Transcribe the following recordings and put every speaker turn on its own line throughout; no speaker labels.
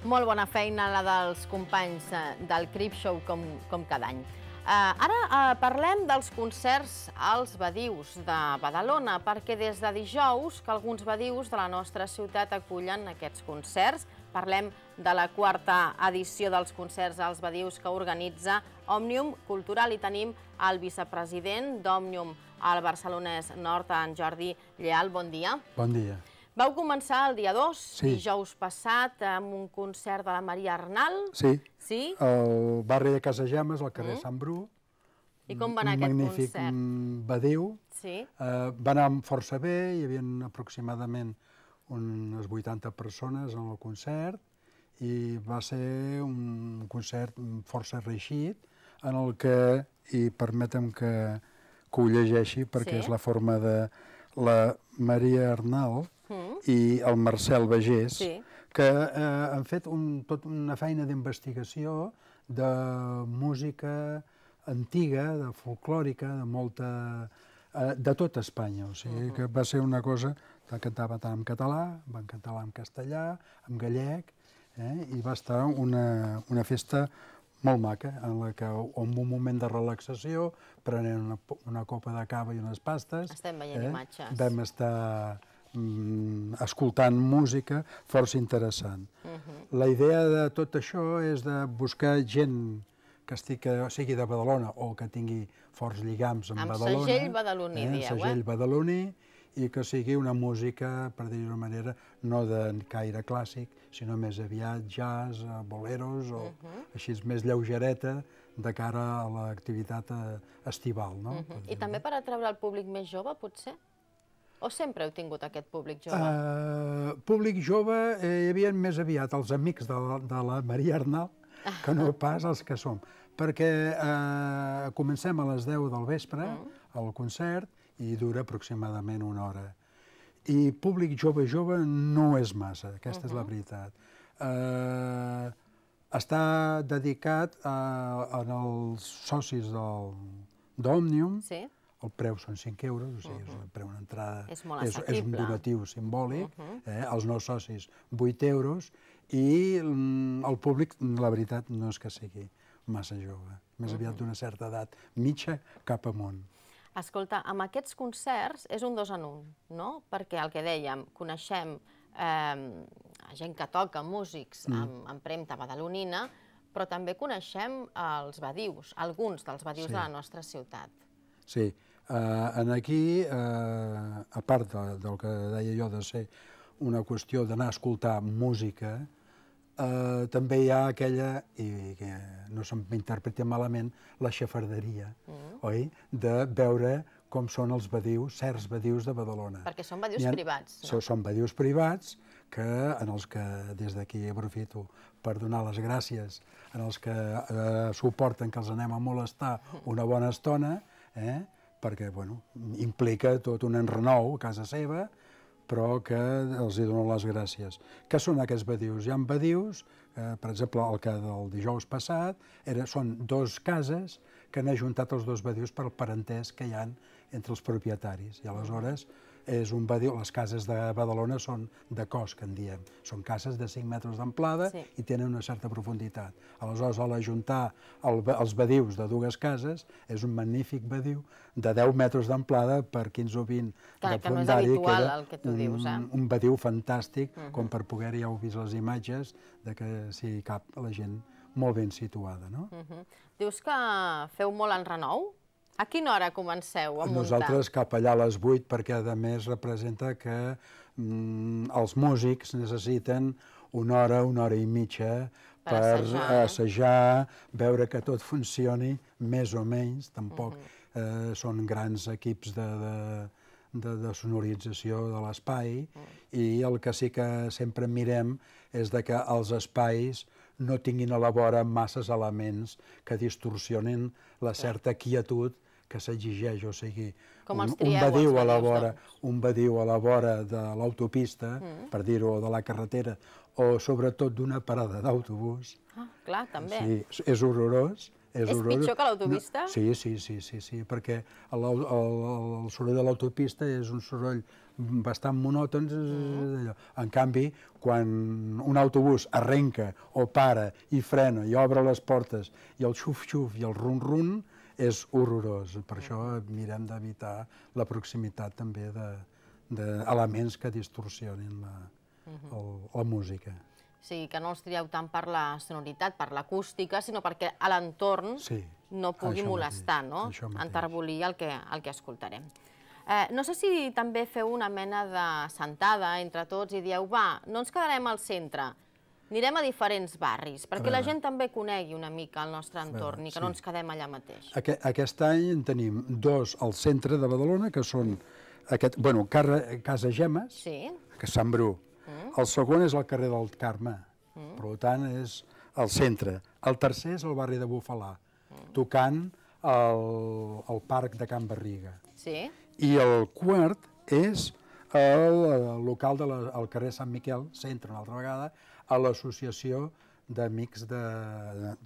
Molt bona feina la dels companys del Crip Show, com cada any. Ara parlem dels concerts als badius de Badalona, perquè des de dijous que alguns badius de la nostra ciutat acullen aquests concerts. Parlem de la quarta edició dels concerts als badius que organitza Òmnium Cultural i tenim el vicepresident d'Òmnium al Barcelonès Nord, en Jordi Lleal. Bon dia.
Bon dia.
Vau començar el dia 2, dijous passat, amb un concert de la Maria Arnal.
Sí, al barri de Casagemes, al carrer Sant Bru.
I com va anar aquest concert?
Un magnífic badiu. Va anar força bé, hi havia aproximadament unes 80 persones en el concert i va ser un concert força reeixit en el que, i permetem que ho llegeixi perquè és la forma de la Maria Arnal i el Marcel Bagés, que han fet tota una feina d'investigació de música antiga, de folclòrica, de tota Espanya. O sigui que va ser una cosa que cantava tant en català, van cantar en castellà, en gallec, i va estar una festa molt maca, en la que en un moment de relaxació, prenent una copa de cava i unes pastes,
estem veient imatges.
Vam estar escoltant música força interessant. La idea de tot això és de buscar gent que sigui de Badalona o que tingui forts lligams amb Badalona.
Amb segell badaloní, dieu,
segell badaloní, i que sigui una música, per dir-ho d'una manera, no de caire clàssic, sinó més aviat jazz, boleros, o així més lleugereta, de cara a l'activitat estival.
I també per atraure el públic més jove, potser? O sempre heu tingut aquest públic jove?
Públic jove hi havia més aviat els amics de la Maria Arnal, que no pas els que som. Perquè comencem a les 10 del vespre, el concert, i dura aproximadament una hora. I públic jove no és massa, aquesta és la veritat. Està dedicat als socis d'Òmnium. El preu són 5 euros, o sigui, és un preu d'entrada, és un donatiu simbòlic, els no socis 8 euros, i el públic, la veritat, no és que sigui massa jove, més aviat d'una certa edat mitja cap amunt.
Escolta, amb aquests concerts és un 2 en 1, no? Perquè el que dèiem, coneixem gent que toca, músics amb empremta badalonina, però també coneixem els badius, alguns dels badius de la nostra ciutat.
Sí, aquí, a part del que deia jo de ser una qüestió d'anar a escoltar música, també hi ha aquella, i que no se'm interpreti malament, la xafarderia, oi? De veure com són els badius, certs badius de Badalona.
Perquè són badius privats, no?
Són badius privats en els que des d'aquí aprofito per donar les gràcies en els que suporten que els anem a molestar una bona estona, perquè implica tot un enrenou a casa seva, però que els dono les gràcies. Què són aquests badius? Hi ha badius, per exemple, el que del dijous passat, són 2 cases que han ajuntat els 2 badius per parentesc que hi ha entre els propietaris. I aleshores és un badiu, les cases de Badalona són de cos, que en diem. Són cases de 5 metres d'amplada i tenen una certa profunditat. Aleshores, a l'ajuntar els badius de 2 cases, és un magnífic badiu de 10 metres d'amplada per 15 o 20 de fondària.
Que no és habitual el que tu dius, eh?
Un badiu fantàstic, com per poder, ja heu vist les imatges, que s'hi cap la gent molt ben situada, no?
Dius que feu molt enrenou? A quina hora comenceu a muntar?
Nosaltres cap allà a les 8, perquè a més representa que els músics necessiten una hora i mitja per assajar, veure que tot funcioni més o menys, tampoc són grans equips de sonorització de l'espai, i el que sí que sempre mirem és que els espais no tinguin a la vora masses elements que distorsionin la certa quietud que s'exigeix, o sigui, un badiu a la vora de l'autopista, per dir-ho, de la carretera, o sobretot d'una parada d'autobús.
Ah, clar, també.
Sí, és horrorós.
És pitjor que l'autopista?
Sí, perquè el soroll de l'autopista és un soroll bastant monòtons. En canvi, quan un autobús arrenca o para i frena i obre les portes i el xuf-xuf i el run-run és horrorós. Per això mirem d'evitar la proximitat també d'elements que distorsionin la música.
O sigui, que no els trieu tant per la sonoritat, per l'acústica, sinó perquè a l'entorn no pugui molestar, no? Enterbolir el que escoltarem. No sé si també feu una mena de sentada entre tots i dieu, va, no ens quedarem al centre, anirem a diferents barris, perquè la gent també conegui una mica el nostre entorn i que no ens quedem allà mateix.
Aquest any en tenim dos al centre de Badalona, que són Casa Gemes, que és Sant Bru. El segon és el carrer del Carme, per tant és al centre. El tercer és el barri de Bufalà, tocant al parc de Can Barriga. I el quart és el local del carrer Sant Miquel, centre una altra vegada, a l'associació d'amics del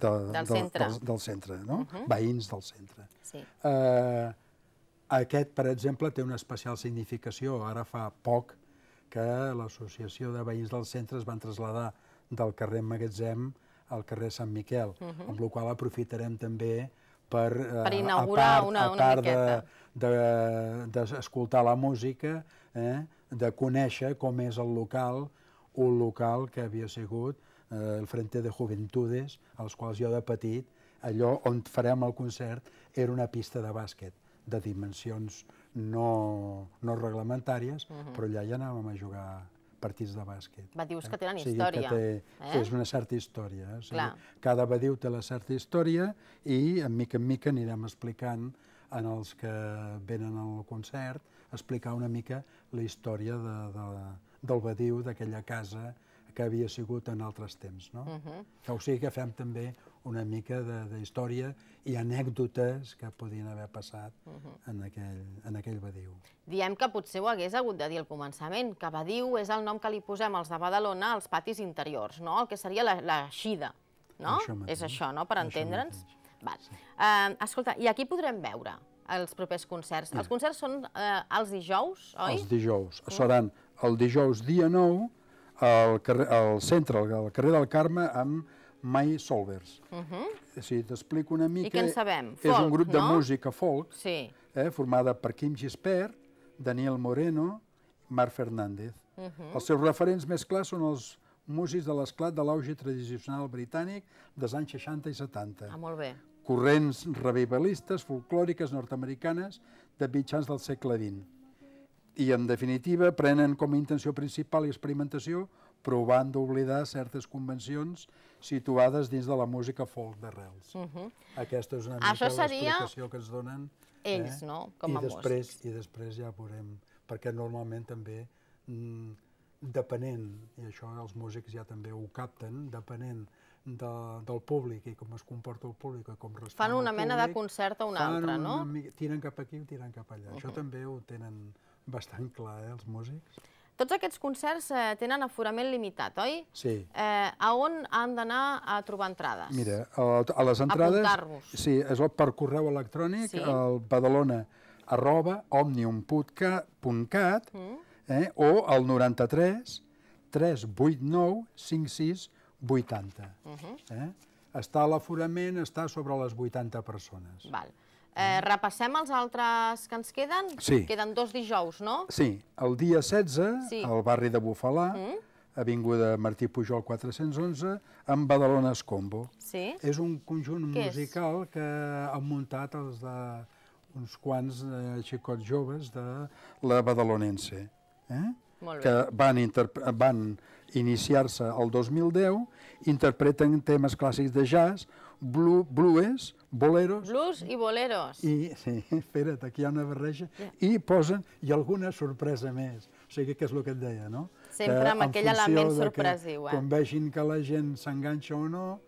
centre, veïns del centre. Aquest, per exemple, té una especial significació. Ara fa poc que l'associació de veïns del centre es van traslladar del carrer Magatzem al carrer Sant Miquel, amb la qual aprofitarem també per
inaugurar una miqueta.
D'escoltar la música, de conèixer com és el local, un local que havia sigut el Frente de Juventudes, als quals jo de petit, allò on farem el concert era una pista de bàsquet, de dimensions no reglamentàries, però allà ja anàvem a jugar partits de bàsquet.
Badius que tenen història.
És una certa història. Cada badiu té la certa història i, en mica anirem explicant en els que venen al concert, explicar una mica la història del badiu, d'aquella casa que havia sigut en altres temps. O sigui que fem també una mica d'història i anècdotes que podien haver passat en aquell badiu.
Diem que potser ho hagués hagut de dir al començament, que badiu és el nom que li posem als de Badalona als patis interiors, el que seria l'eixida. És això, per entendre'ns? Escolta, i aquí podrem veure els propers concerts. Els concerts són els dijous, oi? Els dijous.
Seran el dijous dia 9 al centre, al carrer del Carme, amb Mai Solvers. Si t'explico una mica...
I què en sabem?
És un grup de música folk, formada per Quim Gispert, Daniel Moreno, Marc Fernández. Els seus referents més clars són els músics de l'esclat de l'auge tradicional britànic dels anys 60 i 70.
Molt bé.
Corrents revivalistes, folclòriques, nord-americanes, de mitjans del segle XX. I, en definitiva, prenen com a intenció principal i experimentació provant d'oblidar certes convencions situades dins de la música folk d'arrels. Aquesta és una mica l'explicació que ens donen.
Ells, no? Com a músics.
I després ja veurem, perquè normalment també, depenent, i això els músics ja també ho capten, depenent del públic i com es comporta el públic i com respon el públic...
Fan una mena de concert a un altre, no?
Tiren cap aquí o tiren cap allà. Això també ho tenen bastant clar, els músics.
Tots aquests concerts tenen aforament limitat, oi?
Sí.
A on han d'anar a trobar entrades?
Mira, a les entrades...
Apuntar-vos.
Sí, és per correu electrònic, al badalona@omnium.cat o al 93 389 56 80. L'aforament està sobre les 80 persones.
Val. Repassem els altres que ens queden?
Sí.
Queden 2 dijous, no?
Sí. El dia 16, al barri de Bufalà, avinguda Martí Pujol 411, amb Badalona Escombo.
Sí.
És un conjunt musical que han muntat uns quants xicots joves de la badalonense, que van iniciar-se el 2010, interpreten temes clàssics de jazz, blues, boleros...
Blues i boleros.
Sí, espera't, aquí hi ha una barreja. I posen, i alguna sorpresa més. O sigui, que és el que et deia, no?
Sempre amb aquell element sorpresiu.
Quan vegin que la gent s'enganxa o no,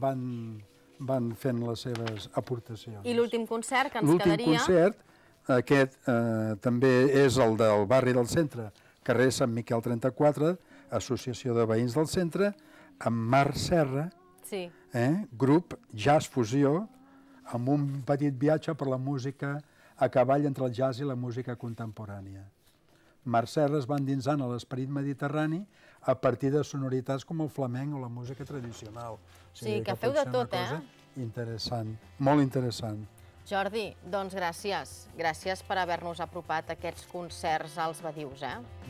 van fent les seves aportacions.
I l'últim concert que ens quedaria...
L'últim concert, aquest també és el del barri del centre, carrer Sant Miquel 34, Associació de Veïns del Centre, amb Marc Serra, grup jazz fusió, amb un petit viatge per la música a cavall entre el jazz i la música contemporània. Marc Serra es va endinsant a l'esperit mediterrani a partir de sonoritats com el flamenc o la música tradicional.
Sí, que feu de tot, eh?
Interessant, molt interessant.
Jordi, doncs gràcies. Gràcies per haver-nos apropat aquests concerts als Badius,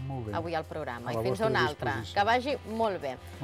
Molt bé.
avui al programa.
A
I
la
fins a
vostra
una altra.
disposició.
Que vagi molt bé.